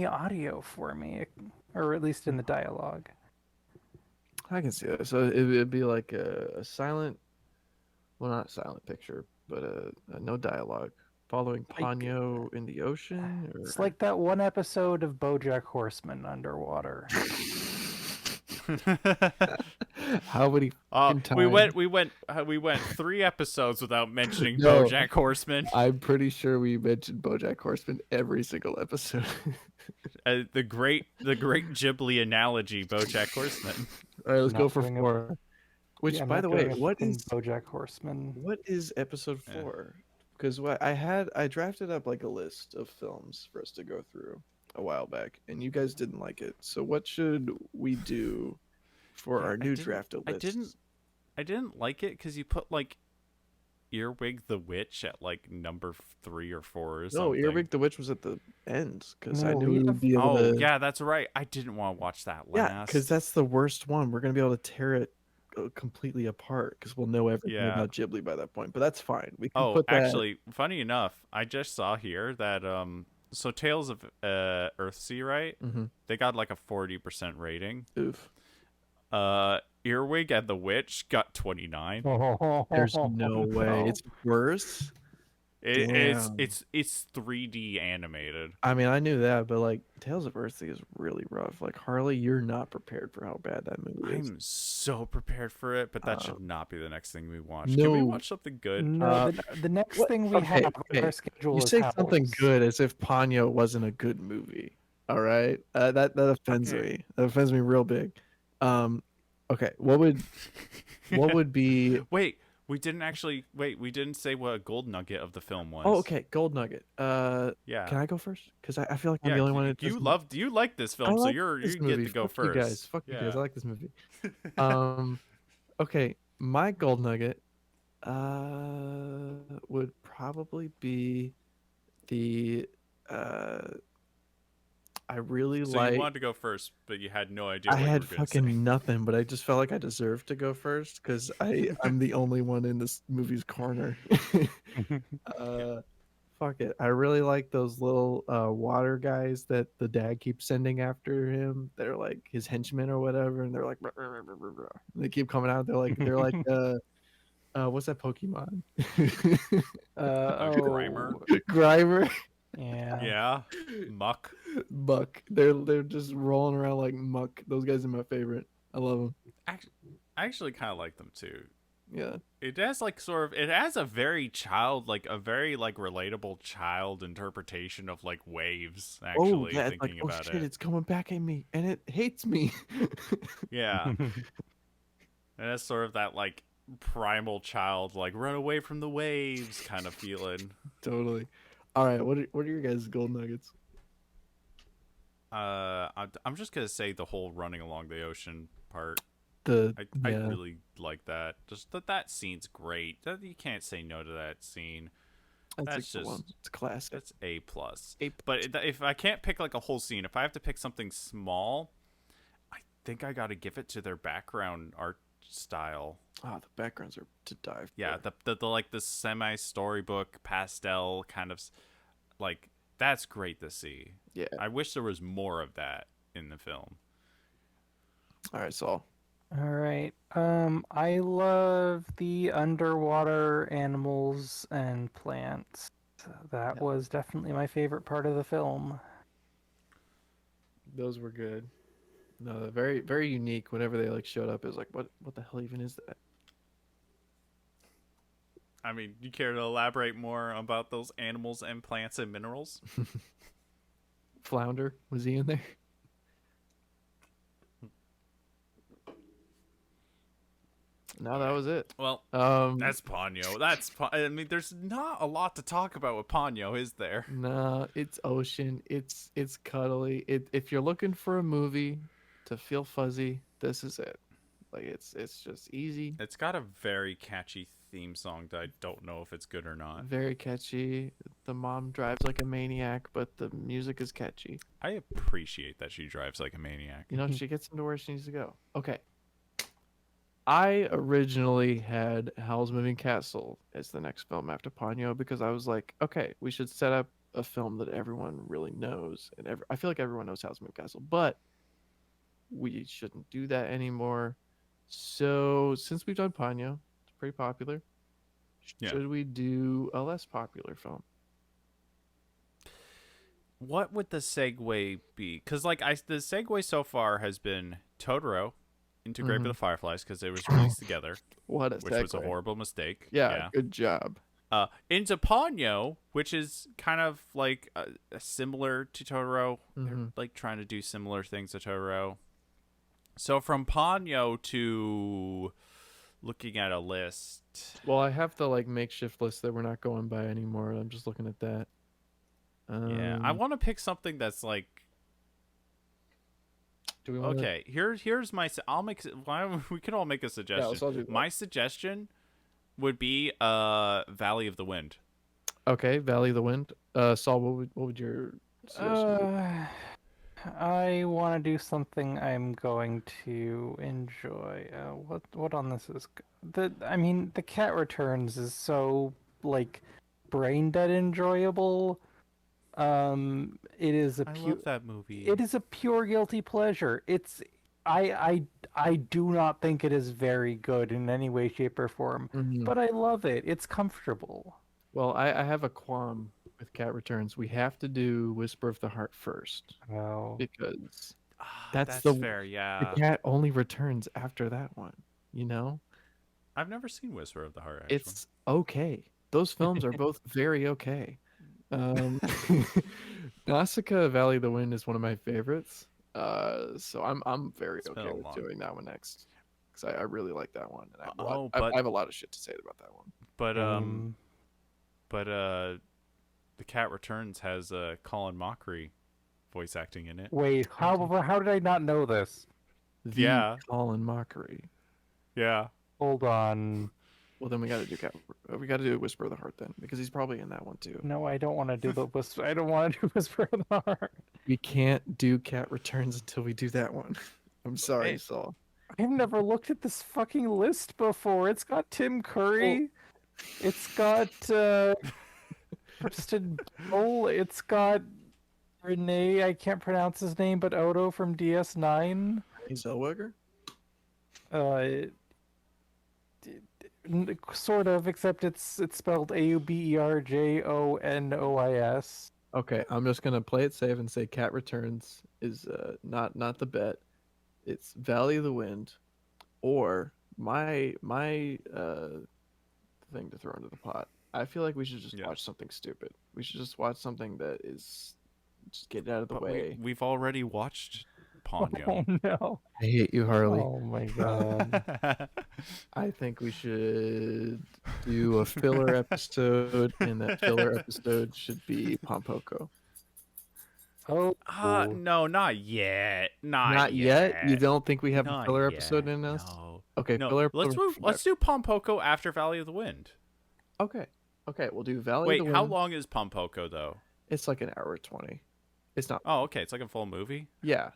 audio for me, or at least in the dialogue. I can see that. So it'd be like a silent, well, not a silent picture, but a no dialogue following Ponyo in the ocean. Or... It's like that one episode of BoJack Horseman underwater. How would he? We time? went 3 episodes without mentioning No. BoJack Horseman. I'm pretty sure we mentioned BoJack Horseman every single episode. The great Ghibli analogy, BoJack Horseman. All right, let's go Not for doing a- 4. Which, Yeah, I'm by not the way, doing a what fucking is BoJack Horseman? what is episode Yeah. 4? Because what I drafted up like a list of films for us to go through a while back, and you guys didn't like it. So what should we do for Yeah, our I new didn't- draft list? I didn't like it because you put like Earwig the Witch at like number 3 or 4 or No, something. Earwig the Witch was at the end because I No, knew we we would have- be able Oh, to. yeah, that's right. I didn't want to watch that Yeah, last. because that's the worst one. We're gonna be able to tear it completely apart because we'll know everything Yeah. about Ghibli by that point. But that's fine. We can Oh, put that. actually, funny enough, I just saw here that so Tales of Earthsea, right? Mm-hmm. They got like a 40% rating. Oof. Earwig and the Witch got 29. There's no way. It's worse. It's Damn. it's 3D animated. I mean, I knew that, but like Tales of Earthsea is really rough. Like Harley, you're not prepared for how bad that movie is. I'm so prepared for it, but that should not be the next thing we watch. no. Can we watch something good? No, the next What? thing we Okay, have okay. on our schedule You is say something Howls. good as if Ponyo wasn't a good movie. All right, that offends Okay. me. That offends me real big. Okay, what would be? We didn't say what a gold nugget of the film was. Oh, okay, Gold Nugget. Yeah. Can I go first? Because I feel like I'm Yeah, the only one. you like this I film, so like you this get movie. to go Fuck first. You guys. Fuck you guys. Yeah. I like this movie. Okay, my Gold Nugget would probably be the I really So like. you wanted to go first, but you had no idea I what you had were going to fucking say. nothing, but I just felt like I deserved to go first because I'm the only one in this movie's corner. Fuck it. I really like those little water guys that the dad keeps sending after him. They're like his henchmen or whatever, and they're like "Rah, rah, rah, rah, rah, rah." They keep coming out. They're like what's that Pokemon? Grimer? Grimer. Yeah. Yeah. Muck. Muck. They're just rolling around like muck. Those guys are my favorite. I love them. I actually kind of like them too. Yeah. It has it has a very relatable child interpretation of like waves, actually, yeah, it's thinking like, oh about shit, it. it's coming back at me, and it hates me. Yeah. And it's sort of that like primal child, like run away from the waves kind of feeling. Totally. All right, what are your guys' gold nuggets? I'm just gonna say the whole running along the ocean part. I Yeah. really like that. Just that scene's great. You can't say no to that scene. That's That's a good one. just It's classic. that's A plus. A But if I can't pick like a whole scene, if I have to pick something small, I think I got to give it to their background art style. The backgrounds are to die for. Yeah, the like the semi storybook pastel kind of like that's great to see. Yeah. I wish there was more of that in the film. All right, Saul. All right. I love the underwater animals and plants. That Yeah. was definitely my favorite part of the film. Those were good. No, they're very, very unique. Whenever they like showed up, it was like, what the hell even is that? I mean, you care to elaborate more about those animals and plants and minerals? Flounder, was he in there? No, that was it. Well, Um, that's Ponyo. I mean, there's not a lot to talk about with Ponyo, is there? no, it's ocean. It's cuddly. If you're looking for a movie to feel fuzzy, this is it. Like it's just easy, It's got a very catchy theme song that I don't know if it's good or not. very catchy. The mom drives like a maniac, but the music is catchy. I appreciate that she drives like a maniac. You know, she gets him to where she needs to go. Okay. I originally had Howl's Moving Castle as the next film after Ponyo because I was like, okay, we should set up a film that everyone really knows, and I feel like everyone knows Howl's Moving Castle, but we shouldn't do that anymore. So since we've done Ponyo, it's pretty popular. Yeah. Should we do a less popular film? What would the segue be? Because like the segue so far has been Totoro into Grave of the Fireflies because it was released together, What a which was a segue. horrible mistake. Yeah, good job. Into Ponyo, which is kind of like similar to Totoro. They're Mhm. like trying to do similar things to Totoro. So from Ponyo to looking at a list. Well, I have the like makeshift list that we're not going by anymore. I'm just looking at that. Yeah, I want to pick something that's like Do we want okay. Here's my. I'll make. Why we can all make a suggestion. let's all do that. My suggestion would be Valley of the Wind. Okay, Valley of the Wind. Saul, what would your suggestion be? I want to do something I'm going to enjoy. What on this is I mean, The Cat Returns is so like brain dead enjoyable. It is a I pure love that movie. it is a pure guilty pleasure. I do not think it is very good in any way, shape, or form, Mhm. but I love it. It's comfortable. Well, I have a qualm with Cat Returns. We have to do Whisper of the Heart first Oh, because That's the fair. the Yeah, cat only returns after that one. You know, I've never seen Whisper of the Heart actually. it's okay. Those films are both very okay. Um, Nausicaa Valley of the Wind is one of my favorites. So I'm very It's been okay a with long. doing that one next because I really like that one, and I have a lot. Oh, I have a lot of shit to say about that one. but um, but The Cat Returns has Colin Mockery voice acting in it. wait, how did I not know this? The Yeah. Colin Mockery. Yeah. Hold on. Well, then we got to do we got to do Whisper of the Heart then because he's probably in that one too. No, I don't want to do the whisper. I don't want to do Whisper of the Heart. We can't do Cat Returns until we do that one. I'm sorry, Wait. Saul. I've never looked at this fucking list before. It's got Tim Curry. It's got Kristen Bell. It's got Renee. I can't pronounce his name, but Odo from DS9. He's Zellweger? Uh, sort of, except it's spelled Auberjonois. Okay, I'm just gonna play it safe and say Cat Returns is not the bet. It's Valley of the Wind, or my thing to throw into the pot. I feel like we should just Yeah. watch something stupid. We should just watch something that is just get it out of the But way. we've already watched Oh Ponyo. no! I hate you, Harley. Oh my god! I think we should do a filler episode, and that filler episode should be Pompoko. Oh, No, not yet. Not yet? You don't think we have a Not filler yet. episode in us? No. Okay, No. filler Let's episode. move. Let's do Pompoko after Valley of the Wind. Okay. Okay, we'll do Valley Wait, of the how Wind. long is Pompoko though? It's like an hour 20. It's not. Oh, okay. It's like a full movie. Yeah.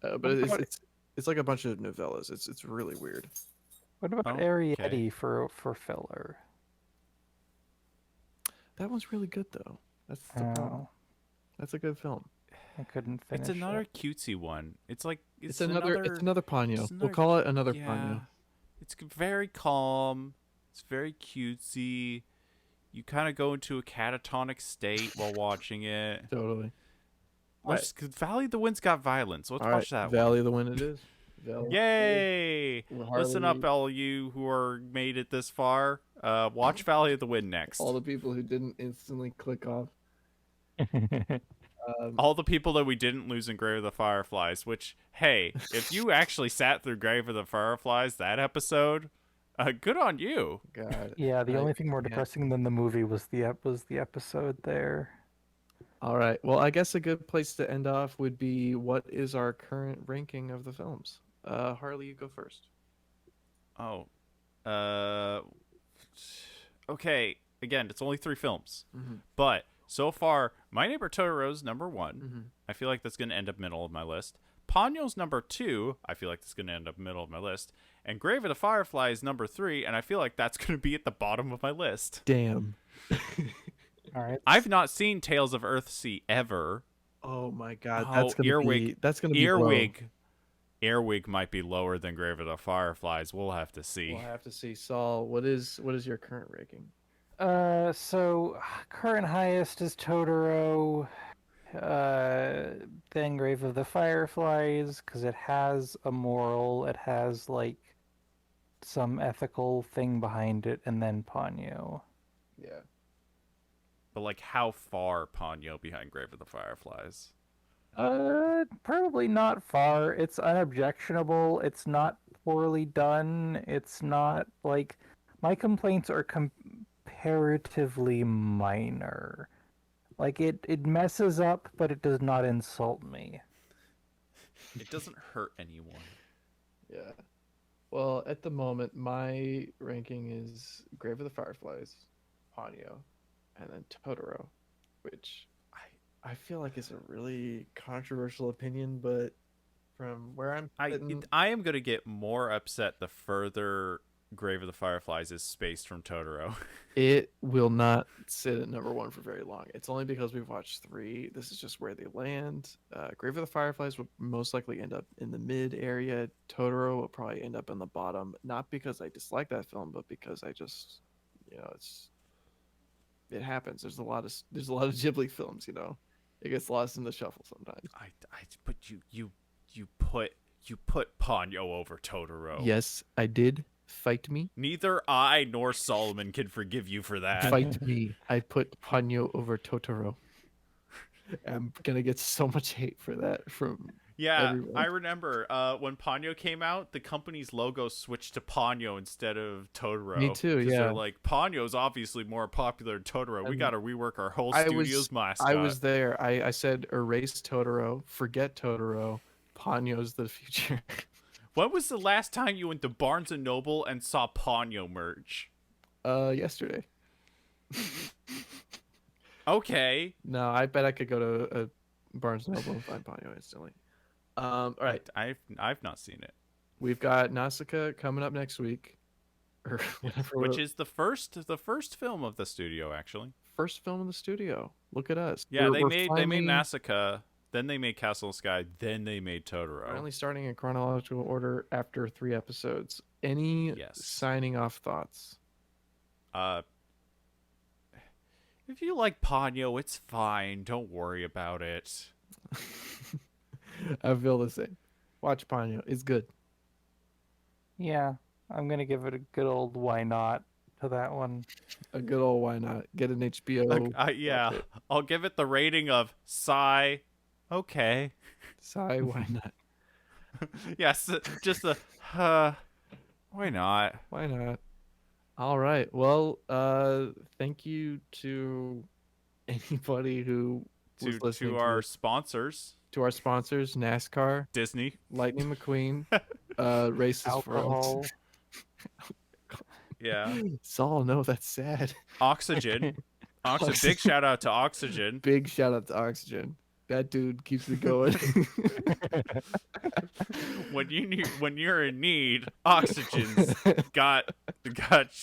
But What about- it's like a bunch of novellas. It's really weird. what about Oh, Arrietty okay. for filler? That one's really good though. That's the problem. Oh, That's a good film. I couldn't finish. It's another it. cutesy one. It's like It's another Ponyo. it's We'll another- call it another yeah. Ponyo. It's very calm. It's very cutesy. You kind of go into a catatonic state while watching it. Totally. Valley of the Wind's got violence. Let's All watch right, that Valley of the Wind it is. one. Valley. Yay! Harley- Listen up, all you who are made it this far. Watch Valley of the Wind next. All the people who didn't instantly click off. All the people that we didn't lose in Grave of the Fireflies, which, hey, if you actually sat through Grave of the Fireflies, that episode, good on you. God. Yeah, the I only thing more can't. depressing than the movie was the episode there. All right. Well, I guess a good place to end off would be what is our current ranking of the films? Harley, you go first. Oh. Okay, again, it's only 3 films. Mhm. But so far, My Neighbor Totoro's number 1. Mhm. I feel like that's going to end up middle of my list. Ponyo's number 2. I feel like that's going to end up middle of my list. And Grave of the Fireflies number 3, and I feel like that's going to be at the bottom of my list. Damn. All right. I've not seen Tales of Earthsea ever. Oh my God. Oh, That's gonna Earwig. be. That's gonna be low. Earwig might be lower than Grave of the Fireflies. We'll have to see. We'll have to see. Saul, what is your current ranking? So current highest is Totoro, then Grave of the Fireflies, because it has a moral, it has like some ethical thing behind it, and then Ponyo. Yeah. But like, how far Ponyo behind Grave of the Fireflies? Probably not far. It's unobjectionable. It's not poorly done. It's not like my complaints are comparatively minor. Like it messes up, but it does not insult me. It doesn't hurt anyone. Yeah. Well, at the moment, my ranking is Grave of the Fireflies, Ponyo, and then Totoro, which I feel like is a really controversial opinion, but from where I'm sitting, I am gonna get more upset the further Grave of the Fireflies is spaced from Totoro. it will not sit at number one for very long. It's only because we've watched three. This is just where they land. Grave of the Fireflies will most likely end up in the mid area. Totoro will probably end up in the bottom. Not because I dislike that film, but because I just, it happens. There's a lot of Ghibli films. It gets lost in the shuffle sometimes. But you put Ponyo over Totoro. Yes, I did. Fight me. Neither I nor Solomon can forgive you for that. Fight me. I put Ponyo over Totoro. I'm gonna get so much hate for that from everyone. I remember when Ponyo came out, the company's logo switched to Ponyo instead of Totoro. Me too, yeah. They're like, Ponyo's obviously more popular than Totoro. We got to rework our whole studio's mascot. I was there. I said, erase Totoro, forget Totoro. Ponyo's the future. When was the last time you went to Barnes & Noble and saw Ponyo merch? Yesterday. Okay. No, I bet I could go to a Barnes & Noble and find Ponyo instantly. All right. I've not seen it. We've got Nausicaa coming up next week. Or whatever. Which is the first film of the studio, actually. First film in the studio. Look at us. Yeah, they made Nausicaa, then they made Castle in the Sky, then they made Totoro. Finally starting in chronological order after 3 episodes. Any signing off thoughts? If you like Ponyo, it's fine. Don't worry about it. I feel the same. Watch Ponyo. It's good. Yeah, I'm gonna give it a good old why not to that one. A good old why not. Get an HBO. Yeah, I'll give it the rating of sigh. Okay. Sigh, why not? Yes, just a why not? Why not? All right. Well, thank you to anybody who was listening to our sponsors. To our sponsors, NASCAR, Disney, Lightning McQueen, Races Alcohol. Yeah. Saul, no, that's sad. Oxygen. Big shout out to Oxygen. Big shout out to Oxygen. That dude keeps it going. when you're in need, Oxygen's got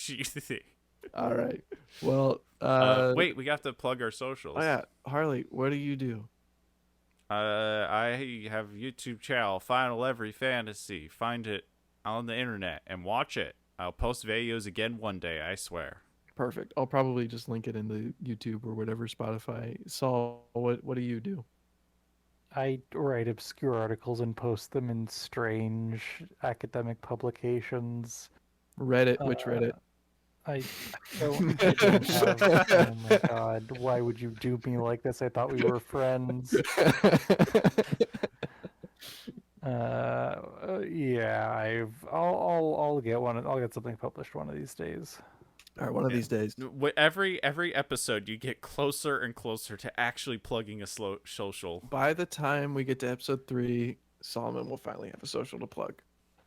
you. All right. Well, wait, we have to plug our socials. Oh yeah, Harley, what do you do? I have a YouTube channel, Final Every Fantasy. Find it on the internet and watch it. I'll post videos again one day, I swear. Perfect. I'll probably just link it in the YouTube or whatever, Spotify. Saul, what do you do? I write obscure articles and post them in strange academic publications. Reddit, which Reddit? I don't have, oh my god, why would you do me like this? I thought we were friends. Yeah, I'll get one. I'll get something published one of these days. All right, one of these days. Every episode, you get closer and closer to actually plugging a social. By the time we get to episode 3, Solomon will finally have a social to plug.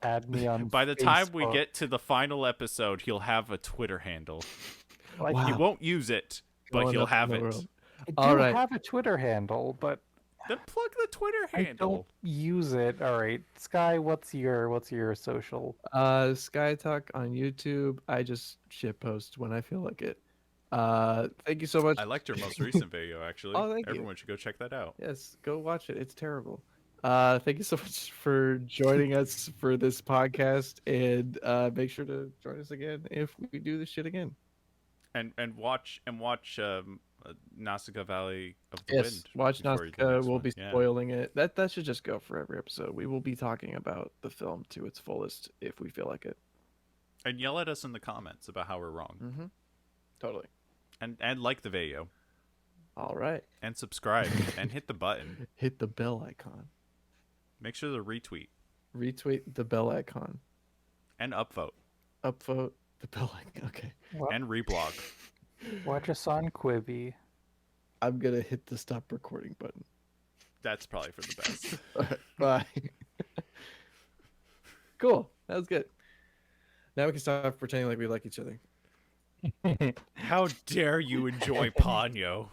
Add me on. By the time we get to the final episode, he'll have a Twitter handle. Wow. He won't use it, but he'll have it. I do have a Twitter handle, but then plug the Twitter handle. I don't use it. All right, Sky, what's your social? Sky Talk on YouTube. I just shit post when I feel like it. Thank you so much. I liked your most recent video, actually. Oh, thank you. Everyone should go check that out. Yes, go watch it. It's terrible. Thank you so much for joining us for this podcast, and make sure to join us again if we do this shit again. And watch Nausicaa Valley of the Wind. Watch Nausicaa. We'll be spoiling it. That should just go for every episode. We will be talking about the film to its fullest if we feel like it. And yell at us in the comments about how we're wrong. Mm-hmm. Totally. And like the video. All right. And subscribe and hit the button. Hit the bell icon. Make sure to retweet. Retweet the bell icon. And upvote. Upvote the bell icon. Okay. And reblog. Watch us on Quibi. I'm going to hit the stop recording button. That's probably for the best. All right, bye. Cool. That was good. Now we can stop pretending like we like each other. How dare you enjoy Ponyo?